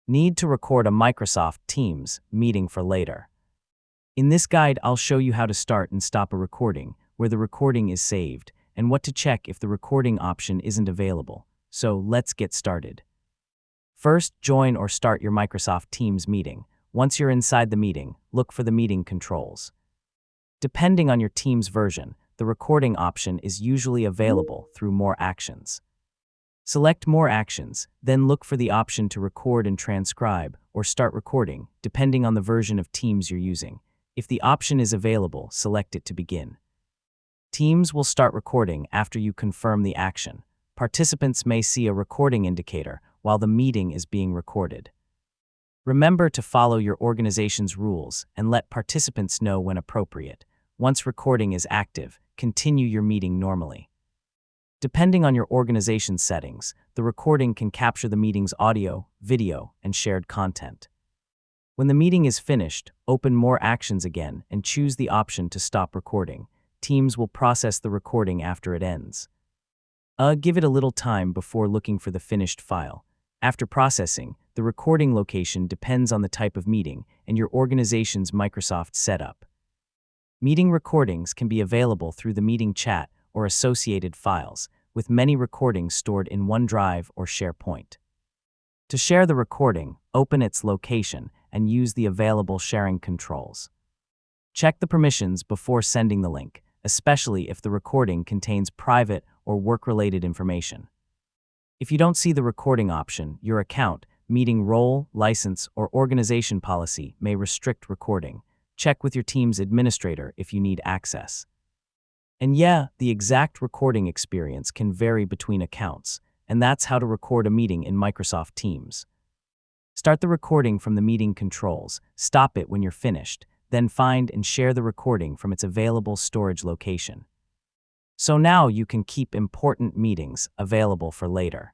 Need to record a Microsoft Teams meeting for later. In this guide, I'll show you how to start and stop a recording, where the recording is saved, and what to check if the recording option isn't available. So let's get started. First, join or start your Microsoft Teams meeting. Once you're inside the meeting, look for the meeting controls. Depending on your Teams version, the recording option is usually available through More Actions. Select More Actions, then look for the option to record and transcribe or start recording, depending on the version of Teams you're using. If the option is available, select it to begin. Teams will start recording after you confirm the action. Participants may see a recording indicator while the meeting is being recorded. Remember to follow your organization's rules and let participants know when appropriate. Once recording is active, continue your meeting normally. Depending on your organization's settings, the recording can capture the meeting's audio, video, and shared content. When the meeting is finished, open More Actions again and choose the option to stop recording. Teams will process the recording after it ends. Give it a little time before looking for the finished file. After processing, the recording location depends on the type of meeting and your organization's Microsoft setup. Meeting recordings can be available through the meeting chat or associated files, with many recordings stored in OneDrive or SharePoint. To share the recording, open its location and use the available sharing controls. Check the permissions before sending the link, especially if the recording contains private or work-related information. If you don't see the recording option, your account, meeting role, license, or organization policy may restrict recording. Check with your team's administrator if you need access. And yeah, the exact recording experience can vary between accounts, and that's how to record a meeting in Microsoft Teams. Start the recording from the meeting controls, stop it when you're finished, then find and share the recording from its available storage location. So now you can keep important meetings available for later.